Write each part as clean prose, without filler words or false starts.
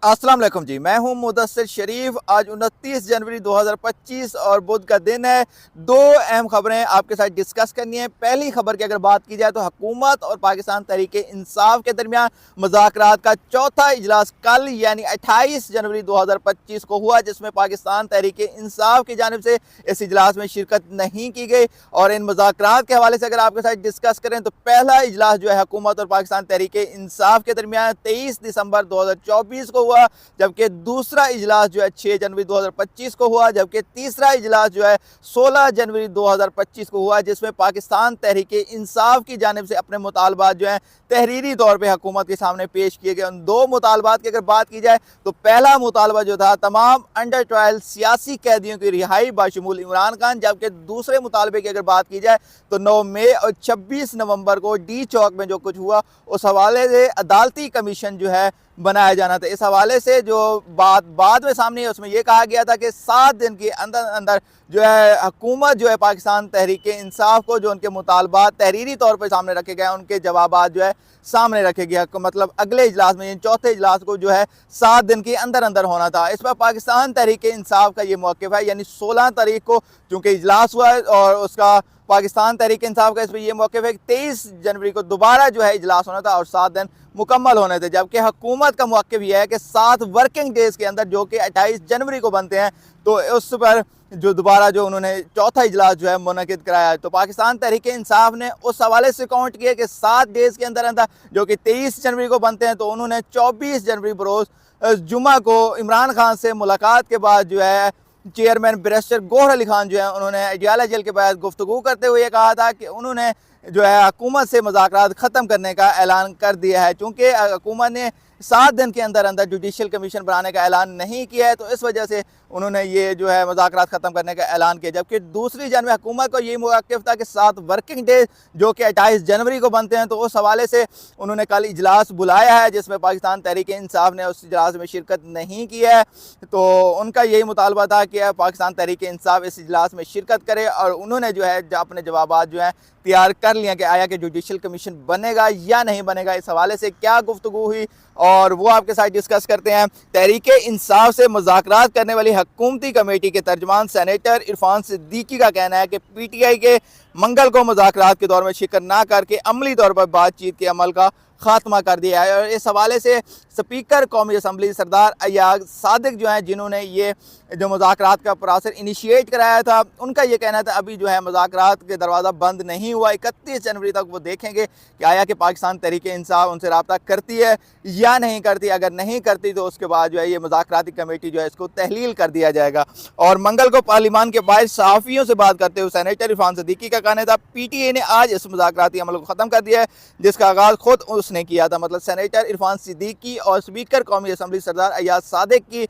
अस्सलाम वालेकुम जी, मैं हूं मुदस्सिर शरीफ। आज 29 जनवरी 2025 और बुध का दिन है। दो अहम खबरें आपके साथ डिस्कस करनी है। पहली खबर की अगर बात की जाए तो हुकूमत और पाकिस्तान तहरीके इंसाफ के दरमियान मुज़ाकरात का चौथा इजलास कल यानी 28 जनवरी 2025 को हुआ, जिसमें पाकिस्तान तहरीके इंसाफ की जानिब से इस इजलास में शिरकत नहीं की गई। और इन मुज़ाकरात के हवाले से अगर आपके साथ डिस्कस करें तो पहला इजलास जो है हुकूमत और पाकिस्तान तहरीके इंसाफ के दरमियान 23 दिसंबर 2024 को हुआ, जबकि दूसरा इजलास जो है 6 जनवरी 2025 को हुआ, जबकि तीसरा इजलास जो है 16 जनवरी 2025 को हुआ, जिसमें पाकिस्तान तहरीके इंसाफ की जानिब से अपने मुतालबात जो हैं तहरीरी तौर पर हुकूमत के सामने पेश किए गए। उन दो मुतालबात की अगर बात की जाए तो पहला मुतालबा जो था तमाम अंडर ट्रायल सियासी कैदियों की रिहाई बाशमूल इमरान खान, जबकि दूसरे मुतालबे की अगर बात की जाए तो 9 मई और 26 नवंबर को डी चौक में जो कुछ हुआ उस हवाले से अदालती कमीशन जो है बनाया जाना था। इस हवाले से जो बात बाद में सामने है उसमें यह कहा गया था कि 7 दिन के अंदर अंदर जो है हुकूमत जो है पाकिस्तान तहरीके इंसाफ को जो उनके मुतालबात तहरीरी तौर पर सामने रखे गए उनके जवाबात जो है सामने रखे गया, मतलब अगले इजलास में चौथे इजलास को जो है 7 दिन के अंदर अंदर होना था। इस पर पाकिस्तान तहरीके इंसाफ का ये मौक़िफ़ है, यानी 16 तारीख को चूँकि इजलास हुआ है और उसका पाकिस्तान तहरीक इंसाफ का इस पर यह मौक़िफ़ है कि 23 जनवरी को दोबारा जो है इजलास होना था और 7 दिन मुकम्मल होने थे, जबकि हुकूमत का मौक़िफ़ यह है कि 7 वर्किंग डेज़ के अंदर जो कि 28 जनवरी को बनते हैं तो उस पर जो दोबारा जो उन्होंने चौथा इजलास जो है मुनक़िद कराया है। तो पाकिस्तान तहरीके इंसाफ ने उस हवाले से काउंट किया कि 7 डेज़ के अंदर अंदर जो कि 23 जनवरी को बनते हैं, तो उन्होंने 24 जनवरी बरोज़ जुमा को इमरान खान से मुलाकात के बाद जो है चेयरमैन बैरिस्टर गौहर अली खान जो है उन्होंने अडियाला जेल के बाद गुफ्तगू करते हुए कहा था कि उन्होंने जो है हुकूमत से मुज़ाकरात ख़त्म करने का ऐलान कर दिया है। चूँकि हुकूमत ने 7 दिन के अंदर अंदर जुडिशल कमीशन बनाने का ऐलान नहीं किया है, तो इस वजह से उन्होंने ये जो है मुज़ाकरात ख़त्म करने का ऐलान किया। जबकि दूसरी जानब हुकूमत को यही मौक़िफ़ था कि 7 वर्किंग डेज जो कि 28 जनवरी को बनते हैं, तो उस हवाले से उन्होंने कल इजलास बुलाया है, जिसमें पाकिस्तान तहरीक इंसाफ ने उस इजलास में शिरकत नहीं की है। तो उनका यही मुतालबा था कि पाकिस्तान तहरीक इंसाफ इस इजलास में शिरकत करे और उन्होंने जो है अपने जवाबात जो है तैयार कर लिया कि आया कि जुडिशल कमीशन बनेगा या नहीं बनेगा। इस हवाले से क्या गुफ्तगू हुई और वो आपके साथ डिस्कस करते हैं। तहरीके इंसाफ से मुज़ाकरात करने वाली हुकूमती कमेटी के तर्जमान सेनेटर इरफान सिद्दीकी का कहना है कि PTI के मंगल को मुज़ाकरात के दौर में शिरकत ना करके अमली तौर पर बातचीत के अमल का खात्मा कर दिया है। और इस हवाले से स्पीकर कौमी असम्बली सरदार अयाज सादिक जो हैं, जिन्होंने ये जो मुज़ाकरात का प्रोसेस इनिशिएट कराया था, उनका ये कहना था अभी जो है मुज़ाकरात के दरवाज़ा बंद नहीं हुआ। 31 जनवरी तक वो देखेंगे कि आया कि पाकिस्तान तहरीके इंसाफ उनसे रब्ता करती है या नहीं करती। अगर नहीं करती तो उसके बाद जो है ये मुज़ाकराती कमेटी जो है इसको तहलील कर दिया जाएगा। और मंगल को पार्लियामान के बाहर सहाफ़ियों से बात करते हुए सेनेटर इरफान सिद्दीकी का कहना था PTI ने आज इस मुज़ाकराती अमल को ख़त्म कर दिया है, जिसका आगाज़ खुद उसने किया था। मतलब सेनेटर इरफान सिद्दीकी और स्पीकर कौमी असम्बली सरदार अयाज सादिक की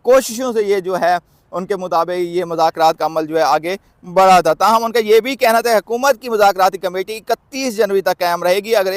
कोशिशों से ये जो है उनके मुताबिक ये मुज़ाकरात का अमल जो है आगे बढ़ा था। ताहम उनका ये भी कहना था हुकूमत की मुज़ाकराती कमेटी 31 जनवरी तक कायम रहेगी। अगर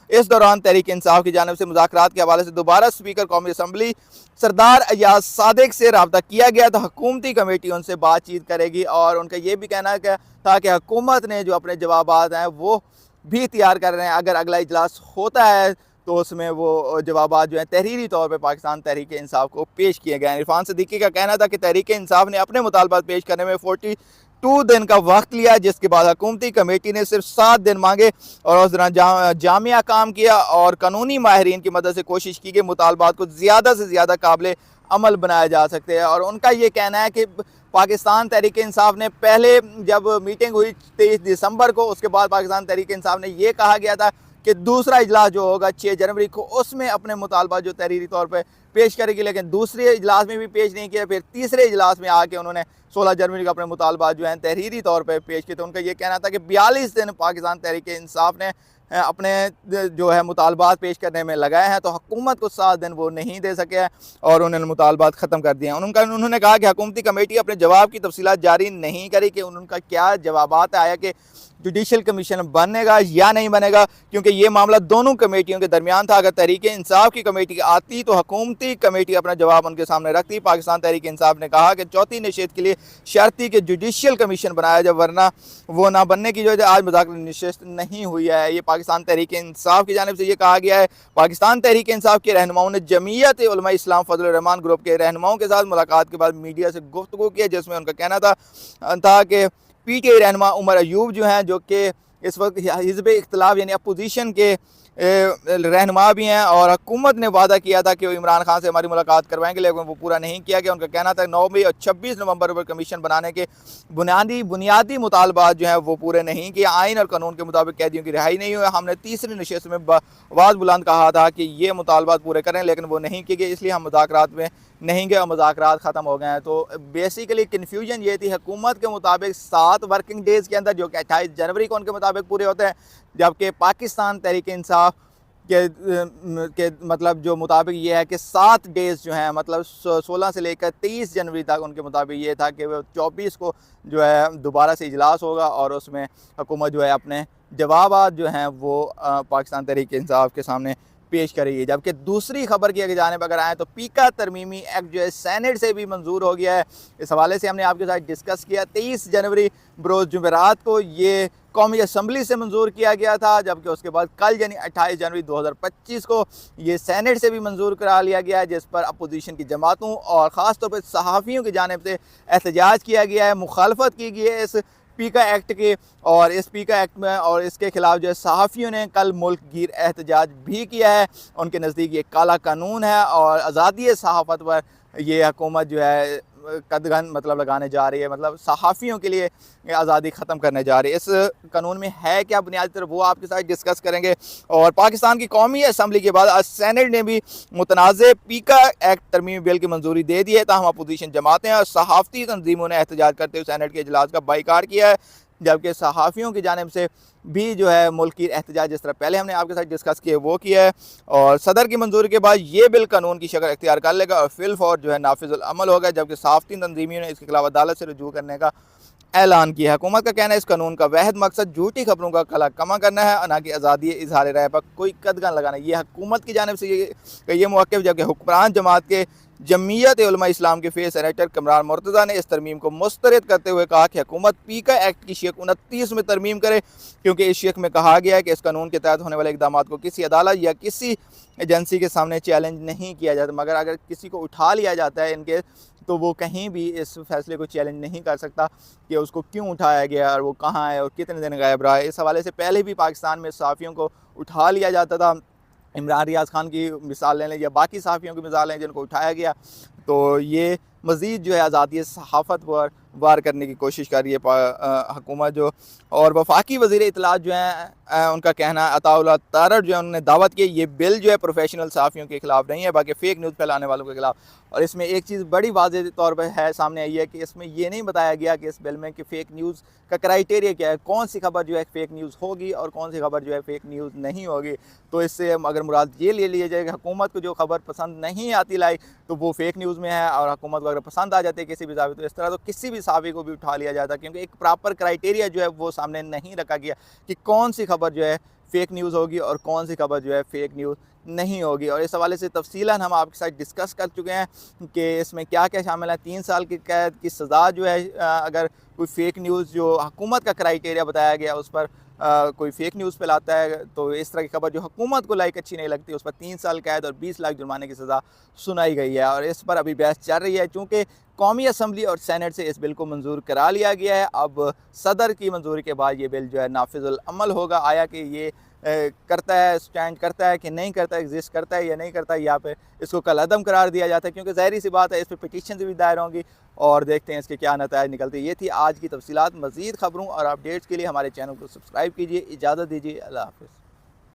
इस दौरान तहरीक इंसाफ की जानिब से मुज़ाकरात के हवाले से दोबारा स्पीकर कौमी असम्बली सरदार अयाज सादिक से रब्ता किया गया तो हुकूमती कमेटी उनसे बातचीत करेगी। और उनका ये भी कहना था कि हुकूमत ने जो अपने जवाबात हैं वो भी तैयार कर रहे हैं। अगर अगला इजलास होता है तो उसमें वो जवाबात जो हैं तहरीरी तौर पे पाकिस्तान तहरीक इंसाफ को पेश किए गए हैं। इरफान सिद्दीकी का कहना था कि तहरीक इंसाफ ने अपने मुतालबात पेश करने में 42 दिन का वक्त लिया, जिसके बाद हुकूमती कमेटी ने सिर्फ 7 दिन मांगे और उस दौरान जामिया काम किया और कानूनी माहिरीन की मदद से कोशिश की कि मुतालबात को ज़्यादा से ज़्यादा काबिल अमल बनाया जा सकते हैं। और उनका ये कहना है कि पाकिस्तान तहरीक इंसाफ ने पहले जब मीटिंग हुई 23 दिसंबर को, उसके बाद पाकिस्तान तहरीक इंसाफ ने यह कहा गया था कि दूसरा इजलास जो होगा 6 जनवरी को उसमें अपने मुतालबा जो तहरीरी तौर पर पेश करेगी, लेकिन दूसरे इजलास में भी पेश नहीं किया। फिर तीसरे इजलास में आके उन्होंने 16 जनवरी को अपने मुतालबा जो हैं तहरीरी तौर पर पेश किए। तो उनका ये कहना था कि 42 दिन पाकिस्तान तहरीक इंसाफ ने अपने जो है मुतालबात पेश करने में लगाए हैं, तो हुकूमत को 7 दिन वो नहीं दे सके और उन्होंने मुतालबात ख़त्म कर दिए हैं। उन्होंने कहा कि हुकूमती कमेटी अपने जवाब की तफसीलात जारी नहीं करी कि उनका क्या जवाबात आया कि जुडिशल कमीशन बनेगा या नहीं बनेगा, क्योंकि ये मामला दोनों कमेटियों के दरमियान था। अगर तहरीक इंसाफ की कमेटी आती तो हुकूमती कमेटी अपना जवाब उनके सामने रखती। पाकिस्तान तहरीक इंसाफ ने कहा कि चौथी नशिस्त के लिए शर्त थी कि जुडिशल कमीशन बनाया जाए, वरना वो ना बनने की वजह आज मुज़ाकरा नशिस्त नहीं हुई है। ये पाकिस्तान तहरीक इंसाफ की जानिब से ये कहा गया है। पाकिस्तान तहरीक इंसाफ के रहनुमाओं ने जमीयत उलमा इस्लाम फजल रहमान ग्रुप के रहनुमाओं के साथ मुलाकात के बाद मीडिया से गुफ्तगू की, जिसमें उनका कहना था कि PTI रहनुमा उमर अयूब जो हैं, जो कि इस वक्त हिज़्ब इख्तिलाफ यानी अपोजिशन के रहनुमा भी हैं, और हुकूमत ने वादा किया था कि वो इमरान खान से हमारी मुलाकात करवाएंगे, लेकिन वो पूरा नहीं किया गया। उनका कहना था 9 और 26 नवंबर पर कमीशन बनाने के बुनियादी मुतालबात जो हैं वो पूरे नहीं किए। आइन और कानून के मुताबिक कैदियों की रिहाई नहीं हुई। हमने तीसरी नशिस्त में आवाज़ बुलंद कहा था कि ये मुतालबात पूरे करें, लेकिन वो नहीं किए गए, इसलिए हम मुज़ाकरात में नहीं गए और मुज़ाकरात ख़त्म हो गए हैं। तो बेसिकली कन्फ्यूजन ये थी, हुकूमत के मुताबिक 7 वर्किंग डेज़ के अंदर, जो कि 28 जनवरी को उनके मुताबिक पूरे होते हैं, जबकि पाकिस्तान तहरीक इंसाफ के मतलब जो मुताबिक ये है कि 7 डेज़ जो हैं, मतलब 16 से लेकर 23 जनवरी तक उनके मुताबिक ये था कि वो 24 को जो है दोबारा से इजलास होगा और उसमें हुकूमत जो है अपने जवाबात जो हैं वो पाकिस्तान तहरीक इंसाफ के सामने पेश करेगी। जबकि दूसरी खबर की जानिब अगर आए तो पीका तरमीमी एक्ट जो है सेनेट से भी मंजूर हो गया है। इस हवाले से हमने आपके साथ डिस्कस किया। 23 जनवरी बरोज़ जुमेरात को ये कौमी असम्बली से मंजूर किया गया था, जबकि उसके बाद कल यानी 28 जनवरी 2025 को ये सेनेट से भी मंजूर करा लिया गया है, जिस पर अपोजिशन की जमातों और ख़ास तौर पर सहाफ़ियों की जानिब से एहतजाज किया गया है, मुखालफत की गई है इस पीका एक्ट के। और इस पीका एक्ट में और इसके ख़िलाफ़ जो है सहाफ़ियों ने कल मुल्क गिर एहतजाज भी किया है। उनके नज़दीक ये काला कानून है और आज़ादी सहाफ़त पर ये हुकूमत जो है कदगन मतलब लगाने जा रही है, मतलब सहाफ़ियों के लिए आज़ादी ख़त्म करने जा रही है। इस कानून में है क्या बुनियादी तरफ वो आपके साथ डिस्कस करेंगे। और पाकिस्तान की कौमी असम्बली के बाद आज सेनेट ने भी मुतनाज़ पीका एक्ट तरमीमी बिल की मंजूरी दे दी है। ताहम अपोजिशन जमातें और सहाफ़ती तंजीमों ने एहतजाज करते हुए सेनेट के इजलास का बाइकाट किया है, जबकि सहाफ़ियों की जानिब से भी जो है मुल्क की एहतजाज जिस तरह पहले हमने आपके साथ डिस्कस किए वो किया है। और सदर की मंजूरी के बाद ये बिल कानून की शक्ल इख्तियार कर लेगा और फिल फौर जो है नाफिजुल अमल होगा, जबकि सहाफ़ती तंजीमियों ने इसके खिलाफ अदालत से रुजू करने का ऐलान किया है। हुकूमत का कहना है इस कानून का वहद मकसद झूठी खबरों का कला कमा करना है और ना कि आज़ादी इजहार राय पर कोई कदगन लगाना। ये हुकूमत की जानिब से ये मौक़िफ़, जबकि हुक्मरान जमात के जमीयत उलमा इस्लाम के फेस सेनेटर कमरान मुर्तज़ा ने इस तरमीम को मुस्तरद करते हुए कहा कि हुकूमत पीका एक्ट की शेख 29 में तरमीम करे, क्योंकि इस शेख में कहा गया है कि इस कानून के तहत होने वाले इक़दाम को किसी अदालत या किसी एजेंसी के सामने चैलेंज नहीं किया जाता। मगर अगर किसी को उठा लिया जाता है इनके, तो वो कहीं भी इस फैसले को चैलेंज नहीं कर सकता कि उसको क्यों उठाया गया और वो कहाँ है और कितने दिन गायब रहा है। इस हवाले से पहले भी पाकिस्तान में सहाफ़ियों को उठा लिया जाता था। इमरान रियाज़ खान की मिसाल ले लें या बाकी सहाफ़ियों की मिसाल लें जिनको उठाया गया, तो ये मज़ीद जो है आज़ादी सहाफ़त पर वार करने की कोशिश कर रही है हुकूमत जो। और वफाकी वज़ीर इत्तलात जो हैं उनका कहना है, अताउल्लाह तारड़ जो है उन्होंने दावत की, ये बिल जो है प्रोफेशनल सहाफ़ियों के ख़िलाफ़ नहीं है बल्कि फ़ेक न्यूज़ फैलाने वालों के ख़िलाफ़। और इसमें एक चीज़ बड़ी वाज़ेह तौर पर है सामने आई है कि इसमें ये नहीं बताया गया कि इस बिल में कि फ़ेक न्यूज़ का क्राइटेरिया क्या है, कौन सी खबर जो है फ़ेक न्यूज़ होगी और कौन सी खबर जो है फ़ेक न्यूज़ नहीं होगी। तो इससे अगर मुराद ये ले लिया जाए कि हुकूमत को जो खबर पसंद नहीं आती लाइक, तो वो फ़ेक न्यूज़ में है, और हुकूमत को अगर पसंद आ जाती है किसी भी सहाफ़ी, तो इस तरह तो किसी भी सहाफ़ी को भी उठा लिया जाता, क्योंकि एक प्रॉपर क्राइटेरिया जो है वो सामने नहीं रखा गया कि कौन सी खबर जो है फ़ेक न्यूज़ होगी और कौन सी खबर जो है फ़ेक न्यूज़ नहीं होगी। और इस हवाले से तफसीलन हम आपके साथ डिस्कस कर चुके हैं कि इसमें क्या क्या शामिल है। 3 साल की कैद की सज़ा जो है अगर कोई फ़ेक न्यूज़ जो हुकूमत का क्राइटेरिया बताया गया उस पर कोई फ़ेक न्यूज़ फैलाता है, तो इस तरह की खबर जो हुकूमत को लाइक अच्छी नहीं लगती, उस पर 3 साल कैद और 20 लाख जुर्माने की सज़ा सुनाई गई है। और इस पर अभी बहस चल रही है, चूँकि कौमी असम्बली और सेनेट से इस बिल को मंजूर करा लिया गया है। अब सदर की मंजूरी के बाद ये बिल जो है नाफिजुल अमल होगा। आया कि ये करता है, स्टैंड करता है कि नहीं करता, एग्जिस्ट करता है या नहीं करता, या फिर इसको कलअदम करार दिया जाता है, क्योंकि ज़ाहिर सी बात है इस पर पिटीशन भी दायर होंगी और देखते हैं इसके क्या नतीजे निकलते हैं। ये थी आज की तफसीलात। मज़ीद खबरों और अपडेट्स के लिए हमारे चैनल को सब्सक्राइब कीजिए। इजाज़त दीजिए, अल्लाह हाफ़िज़।